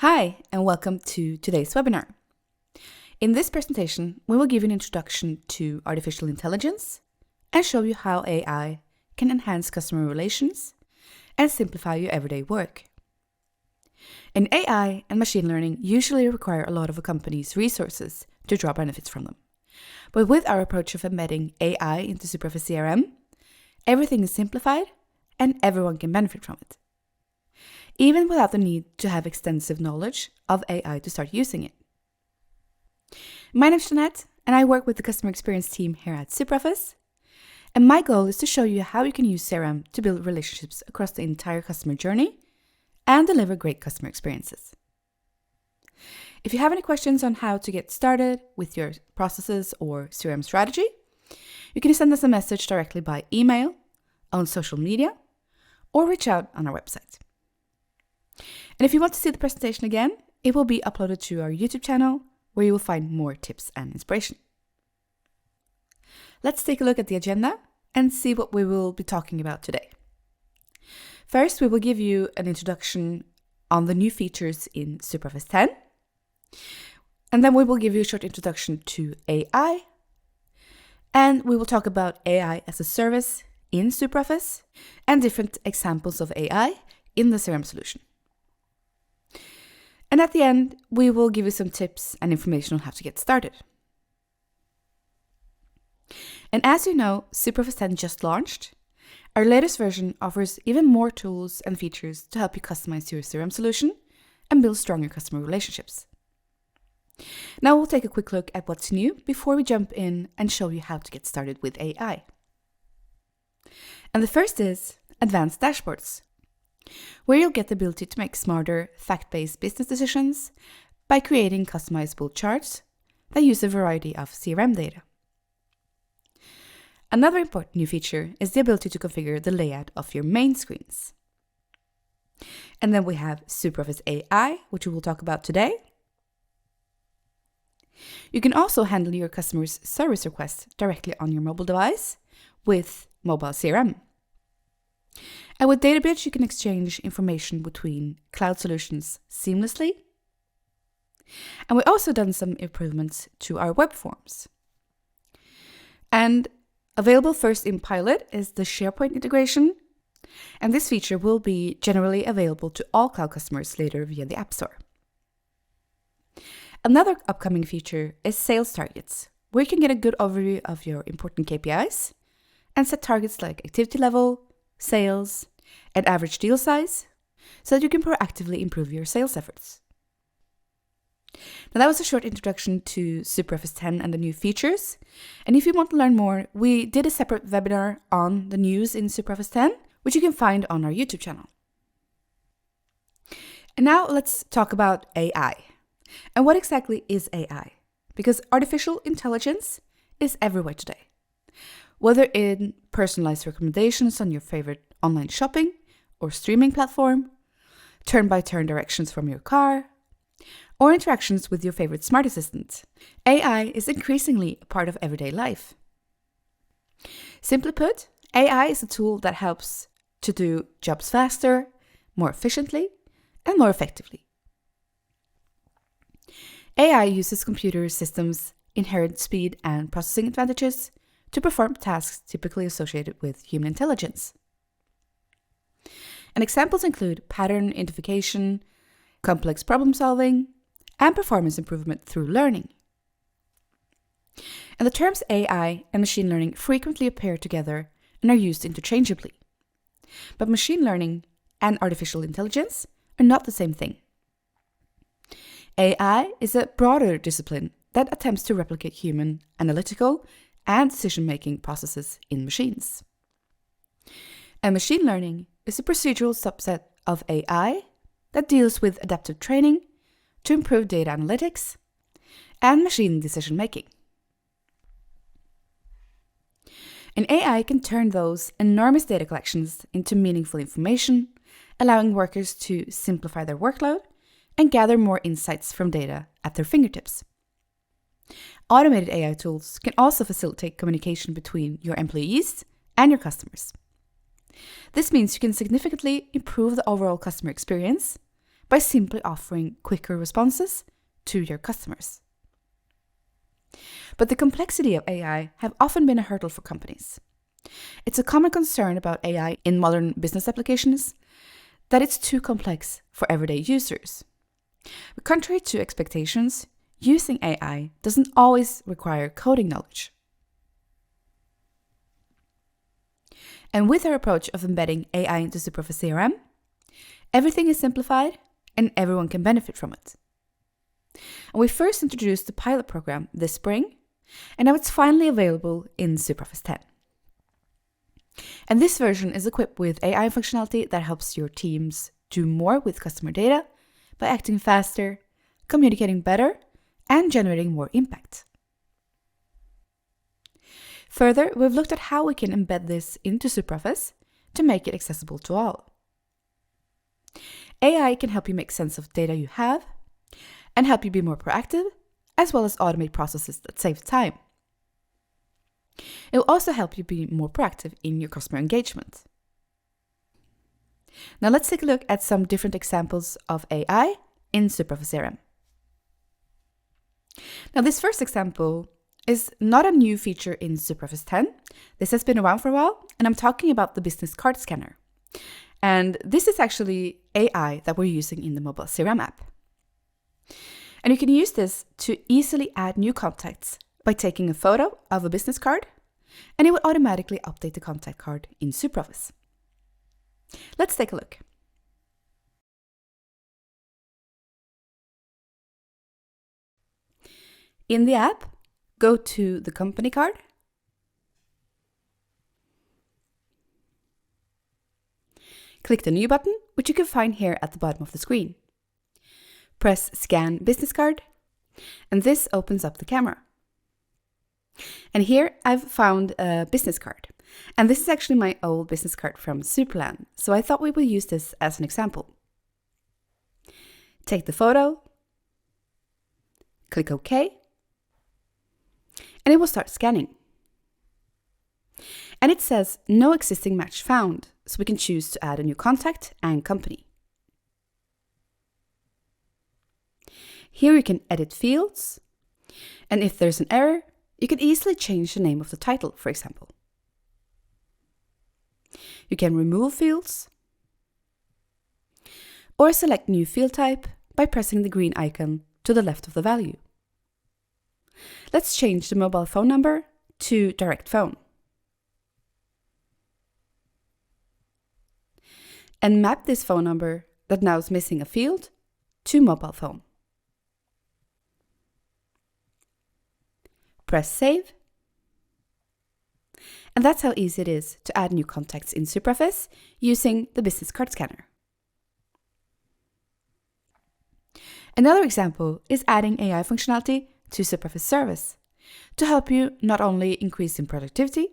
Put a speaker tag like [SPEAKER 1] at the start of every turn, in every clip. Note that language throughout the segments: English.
[SPEAKER 1] Hi, and welcome to today's webinar. In this presentation, we will give you an introduction to artificial intelligence and show you how AI can enhance customer relations and simplify your everyday work. And AI and machine learning usually require a lot of a company's resources to draw benefits from them. But with our approach of embedding AI into SuperOffice CRM, everything is simplified and everyone can benefit from it, even without the need to have extensive knowledge of AI to start using it. My name is Jeanette, and I work with the customer experience team here at SuperOffice. And my goal is to show you how you can use CRM to build relationships across the entire customer journey and deliver great customer experiences. If you have any questions on how to get started with your processes or CRM strategy, you can send us a message directly by email, on social media, or reach out on our website. And if you want to see the presentation again, it will be uploaded to our YouTube channel, where you will find more tips and inspiration. Let's take a look at the agenda and see what we will be talking about today. First, we will give you an introduction on the new features in SuperOffice 10. And then we will give you a short introduction to AI. And we will talk about AI as a service in SuperOffice and different examples of AI in the CRM solution. And at the end, we will give you some tips and information on how to get started. And as you know, SuperOffice 10 just launched. Our latest version offers even more tools and features to help you customize your CRM solution and build stronger customer relationships. Now we'll take a quick look at what's new before we jump in and show you how to get started with AI. And the first is advanced dashboards, where you'll get the ability to make smarter, fact-based business decisions by creating customizable charts that use a variety of CRM data. Another important new feature is the ability to configure the layout of your main screens. And then we have SuperOffice AI, which we will talk about today. You can also handle your customers' service requests directly on your mobile device with mobile CRM. And with Databridge, you can exchange information between cloud solutions seamlessly. And we've also done some improvements to our web forms. And available first in pilot is the SharePoint integration. And this feature will be generally available to all cloud customers later via the App Store. Another upcoming feature is sales targets, where you can get a good overview of your important KPIs and set targets like activity level, sales, and average deal size, so that you can proactively improve your sales efforts. Now that was a short introduction to SuperOffice 10 and the new features. And if you want to learn more, we did a separate webinar on the news in SuperOffice 10, which you can find on our YouTube channel. And now let's talk about AI. And what exactly is AI? Because artificial intelligence is everywhere today. Whether in personalized recommendations on your favorite online shopping or streaming platform, turn-by-turn directions from your car, or interactions with your favorite smart assistant, AI is increasingly a part of everyday life. Simply put, AI is a tool that helps to do jobs faster, more efficiently, and more effectively. AI uses computer systems' inherent speed and processing advantages to perform tasks typically associated with human intelligence. And examples include pattern identification, complex problem solving, and performance improvement through learning. And the terms AI and machine learning frequently appear together and are used interchangeably. But machine learning and artificial intelligence are not the same thing. AI is a broader discipline that attempts to replicate human analytical and decision-making processes in machines. And machine learning is a procedural subset of AI that deals with adaptive training to improve data analytics and machine decision-making. And AI can turn those enormous data collections into meaningful information, allowing workers to simplify their workload and gather more insights from data at their fingertips. Automated AI tools can also facilitate communication between your employees and your customers. This means you can significantly improve the overall customer experience by simply offering quicker responses to your customers. But the complexity of AI have often been a hurdle for companies. It's a common concern about AI in modern business applications that it's too complex for everyday users. But contrary to expectations, using AI doesn't always require coding knowledge. And with our approach of embedding AI into SuperOffice CRM, everything is simplified and everyone can benefit from it. And we first introduced the pilot program this spring, and now it's finally available in SuperOffice 10. And this version is equipped with AI functionality that helps your teams do more with customer data by acting faster, communicating better, and generating more impact. Further, we've looked at how we can embed this into SuperOffice to make it accessible to all. AI can help you make sense of data you have and help you be more proactive, as well as automate processes that save time. It will also help you be more proactive in your customer engagement. Now let's take a look at some different examples of AI in SuperOffice CRM. Now this first example is not a new feature in SuperOffice 10. This has been around for a while, and I'm talking about the business card scanner. And this is actually AI that we're using in the mobile CRM app. And you can use this to easily add new contacts by taking a photo of a business card, and it will automatically update the contact card in SuperOffice. Let's take a look. In the app, go to the company card, click the New button, which you can find here at the bottom of the screen. Press Scan Business Card, and this opens up the camera. And here I've found a business card. And this is actually my old business card from Superland, so I thought we would use this as an example. Take the photo, click OK, and it will start scanning. And it says no existing match found, so we can choose to add a new contact and company. Here you can edit fields, and if there's an error, you can easily change the name of the title, for example. You can remove fields, or select new field type by pressing the green icon to the left of the value. Let's change the mobile phone number to direct phone. And map this phone number that now is missing a field to mobile phone. Press Save. And that's how easy it is to add new contacts in SuperOffice using the business card scanner. Another example is adding AI functionality to SuperOffice Service to help you not only increase in productivity,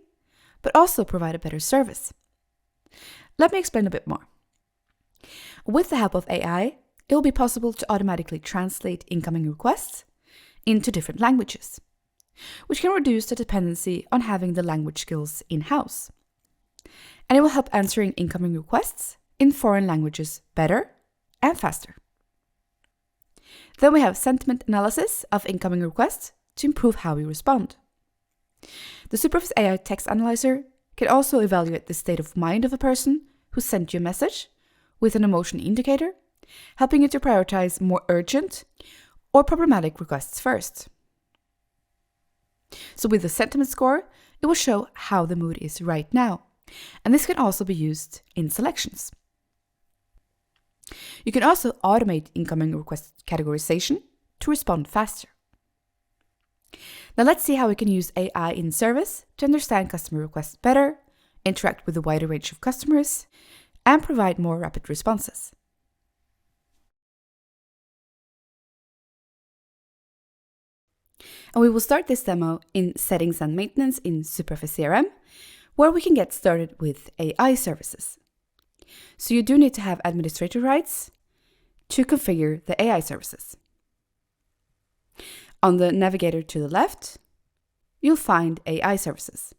[SPEAKER 1] but also provide a better service. Let me explain a bit more. With the help of AI, it will be possible to automatically translate incoming requests into different languages, which can reduce the dependency on having the language skills in-house. And it will help answering incoming requests in foreign languages better and faster. Then we have sentiment analysis of incoming requests to improve how we respond. The SuperOffice AI text analyzer can also evaluate the state of mind of a person who sent you a message with an emotion indicator, helping you to prioritize more urgent or problematic requests first. So with the sentiment score, it will show how the mood is right now. And this can also be used in selections. You can also automate incoming request categorization to respond faster. Now let's see how we can use AI in service to understand customer requests better, interact with a wider range of customers, and provide more rapid responses. And we will start this demo in Settings and Maintenance in SuperOffice CRM, where we can get started with AI services. So you do need to have administrator rights to configure the AI services. On the navigator to the left, you'll find AI services.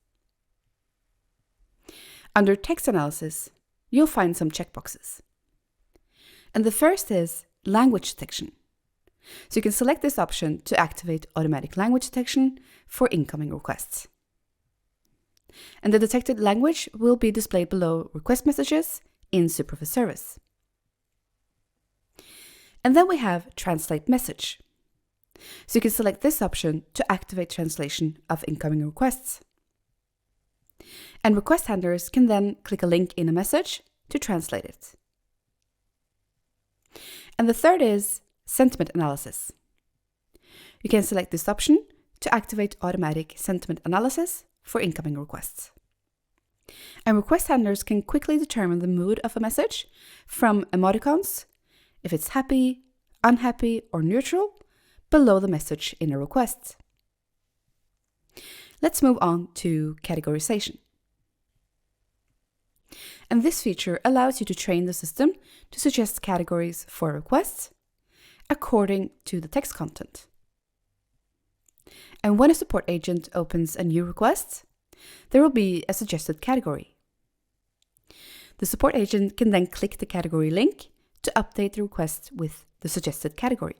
[SPEAKER 1] Under text analysis, you'll find some checkboxes. And the first is language detection. So you can select this option to activate automatic language detection for incoming requests. And the detected language will be displayed below request messages in SuperOffice service. And then we have translate message. So you can select this option to activate translation of incoming requests. And request handlers can then click a link in a message to translate it. And the third is sentiment analysis. You can select this option to activate automatic sentiment analysis for incoming requests. And request handlers can quickly determine the mood of a message from emoticons, if it's happy, unhappy, or neutral, below the message in a request. Let's move on to categorization. And this feature allows you to train the system to suggest categories for requests according to the text content. And when a support agent opens a new request, there will be a suggested category. The support agent can then click the category link to update the request with the suggested category.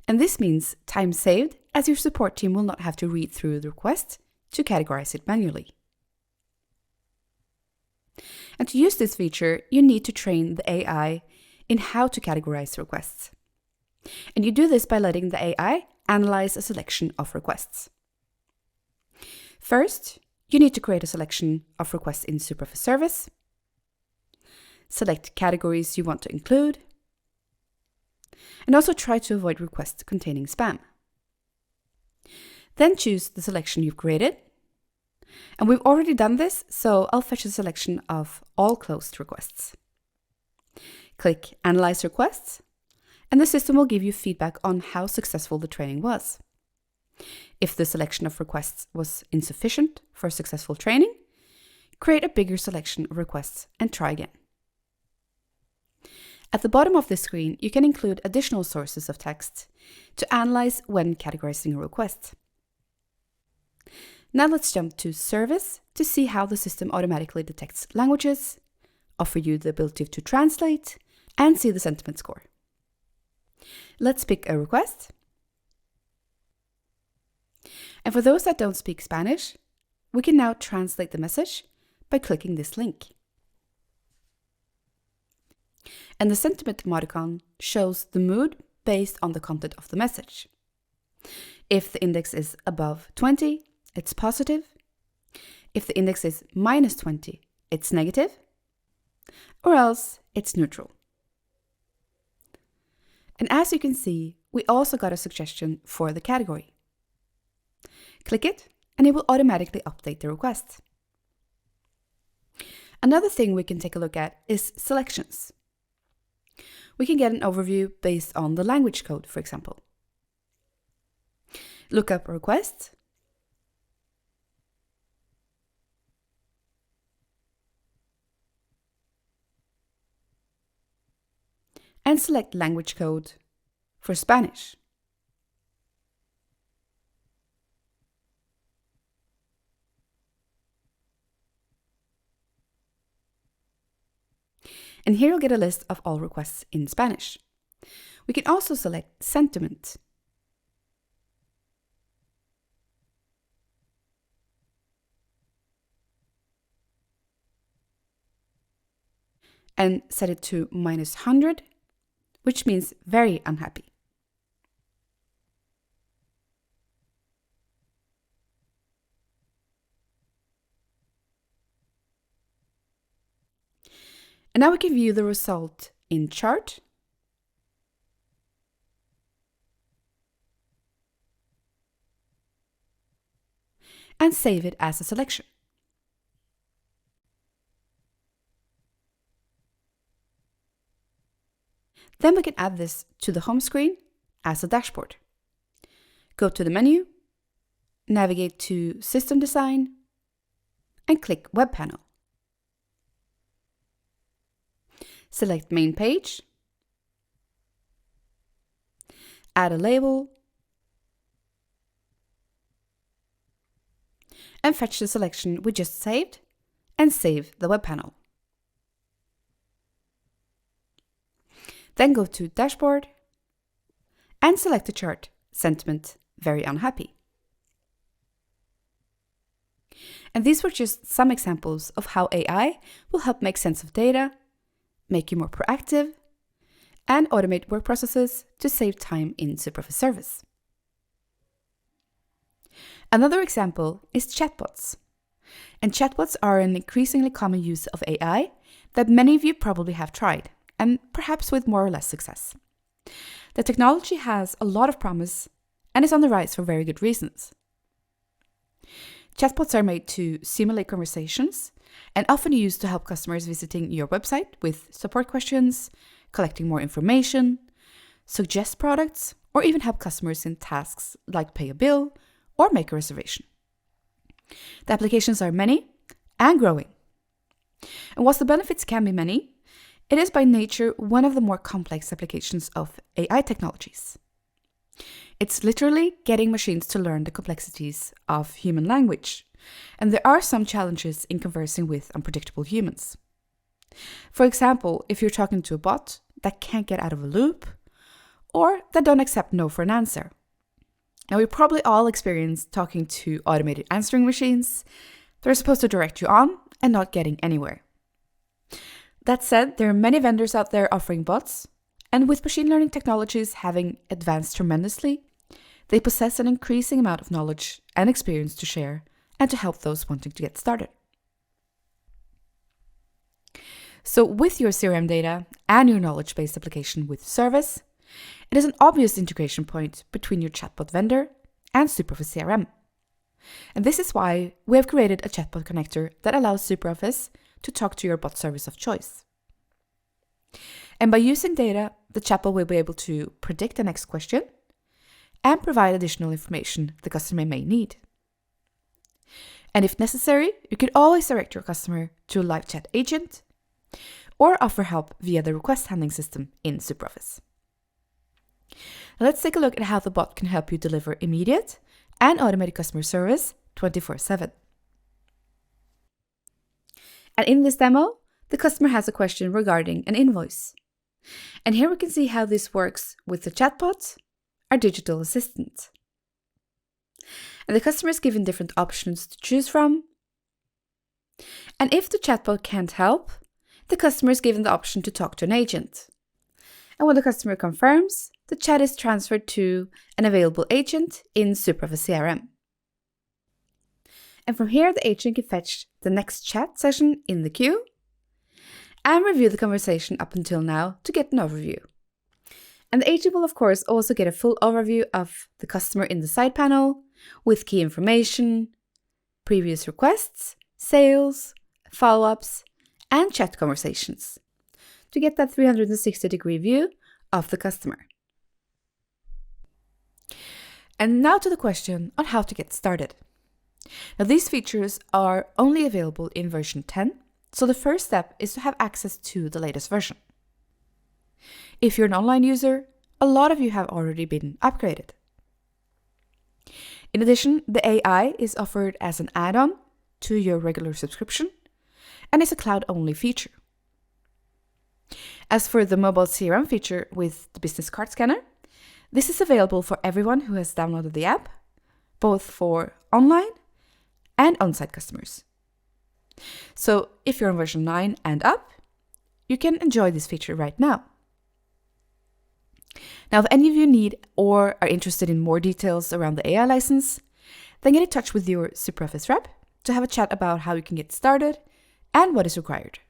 [SPEAKER 1] And this means time saved, as your support team will not have to read through the request to categorize it manually. And to use this feature, you need to train the AI in how to categorize requests. And you do this by letting the AI analyze a selection of requests. First, you need to create a selection of requests in SuperOffice service, select categories you want to include, and also try to avoid requests containing spam. Then choose the selection you've created. And we've already done this, so I'll fetch a selection of all closed requests. Click Analyze Requests, and the system will give you feedback on how successful the training was. If the selection of requests was insufficient for successful training, create a bigger selection of requests and try again. At the bottom of this screen, you can include additional sources of text to analyze when categorizing a request. Now let's jump to Service to see how the system automatically detects languages, offer you the ability to translate, and see the sentiment score. Let's pick a request. And for those that don't speak Spanish, we can now translate the message by clicking this link. And the sentiment emoticon shows the mood based on the content of the message. If the index is above 20, it's positive. If the index is minus 20, it's negative. Or else it's neutral. And as you can see, we also got a suggestion for the category. Click it, and it will automatically update the request. Another thing we can take a look at is selections. We can get an overview based on the language code, for example. Look up a request. And select language code for Spanish. And here you'll get a list of all requests in Spanish. We can also select sentiment. And set it to -100, which means very unhappy. And now we can view the result in chart. And save it as a selection. Then we can add this to the home screen as a dashboard. Go to the menu, navigate to System Design, and click Web Panel. Select Main Page, add a label, and fetch the selection we just saved, and save the web panel. Then go to Dashboard and select the chart Sentiment Very Unhappy. And these were just some examples of how AI will help make sense of data, make you more proactive, and automate work processes to save time in SuperOffice service. Another example is chatbots. And chatbots are an increasingly common use of AI that many of you probably have tried, and perhaps with more or less success. The technology has a lot of promise and is on the rise for very good reasons. Chatbots are made to simulate conversations and often used to help customers visiting your website with support questions, collecting more information, suggest products, or even help customers in tasks like pay a bill or make a reservation. The applications are many and growing. And whilst the benefits can be many, it is by nature one of the more complex applications of AI technologies. It's literally getting machines to learn the complexities of human language, and there are some challenges in conversing with unpredictable humans. For example, if you're talking to a bot that can't get out of a loop, or that don't accept no for an answer. Now, we probably all experience talking to automated answering machines that are supposed to direct you on and not getting anywhere. That said, there are many vendors out there offering bots, and with machine learning technologies having advanced tremendously, they possess an increasing amount of knowledge and experience to share and to help those wanting to get started. So with your CRM data and your knowledge-based application with service, it is an obvious integration point between your chatbot vendor and SuperOffice CRM. And this is why we have created a chatbot connector that allows SuperOffice to talk to your bot service of choice. And by using data, the chatbot will be able to predict the next question and provide additional information the customer may need. And if necessary, you could always direct your customer to a live chat agent or offer help via the request handling system in SuperOffice. Now let's take a look at how the bot can help you deliver immediate and automated customer service 24/7. And in this demo, the customer has a question regarding an invoice. And here we can see how this works with the chatbot, our digital assistant. And the customer is given different options to choose from. And if the chatbot can't help, the customer is given the option to talk to an agent. And when the customer confirms, the chat is transferred to an available agent in SuperOffice CRM. And from here, the agent can fetch the next chat session in the queue and review the conversation up until now to get an overview. And the agent will, of course, also get a full overview of the customer in the side panel with key information, previous requests, sales, follow-ups, and chat conversations to get that 360-degree view of the customer. And now to the question on how to get started. Now, these features are only available in version 10, so the first step is to have access to the latest version. If you're an online user, a lot of you have already been upgraded. In addition, the AI is offered as an add-on to your regular subscription and is a cloud-only feature. As for the mobile CRM feature with the business card scanner, this is available for everyone who has downloaded the app, both for online and on-site customers. So if you're on version 9 and up, you can enjoy this feature right now. Now, if any of you need or are interested in more details around the AI license, then get in touch with your SuperOffice rep to have a chat about how you can get started and what is required.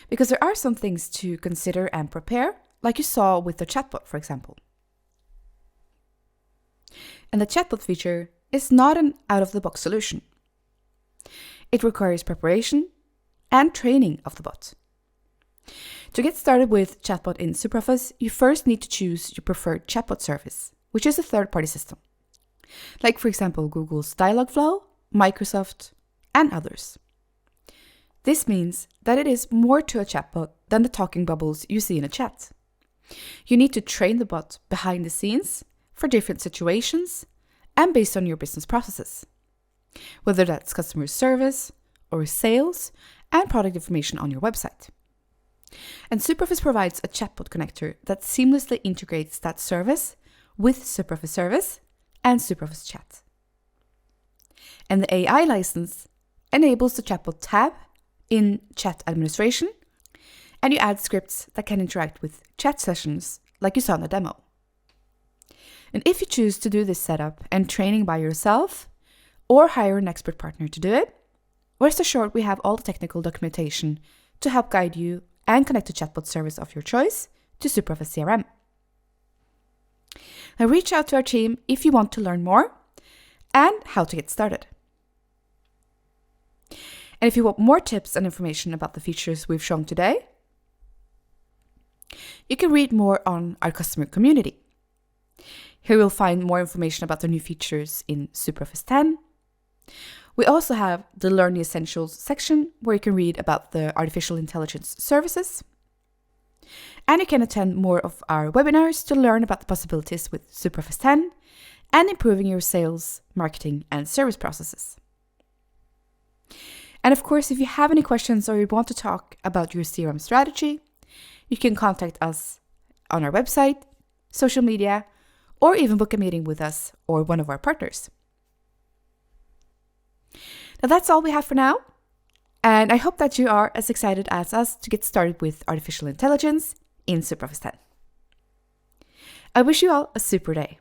[SPEAKER 1] Because there are some things to consider and prepare, like you saw with the chatbot, for example. And the chatbot feature is not an out-of-the-box solution. It requires preparation and training of the bot. To get started with chatbot in SuperOffice, you first need to choose your preferred chatbot service, which is a third-party system. Like, for example, Google's Dialogflow, Microsoft, and others. This means that it is more to a chatbot than the talking bubbles you see in a chat. You need to train the bot behind the scenes for different situations and based on your business processes, whether that's customer service or sales and product information on your website. And SuperOffice provides a chatbot connector that seamlessly integrates that service with SuperOffice Service and SuperOffice Chat. And the AI license enables the chatbot tab in chat administration, and you add scripts that can interact with chat sessions like you saw in the demo. And if you choose to do this setup and training by yourself or hire an expert partner to do it, rest assured we have all the technical documentation to help guide you and connect the chatbot service of your choice to SuperOffice CRM. Now reach out to our team if you want to learn more and how to get started. And if you want more tips and information about the features we've shown today, you can read more on our customer community. Here you'll find more information about the new features in SuperOffice 10. We also have the Learn the Essentials section where you can read about the artificial intelligence services. And you can attend more of our webinars to learn about the possibilities with SuperOffice 10 and improving your sales, marketing, and service processes. And of course, if you have any questions or you want to talk about your CRM strategy, you can contact us on our website, social media, or even book a meeting with us or one of our partners. Now that's all we have for now, and I hope that you are as excited as us to get started with artificial intelligence in SuperOffice 10. I wish you all a super day.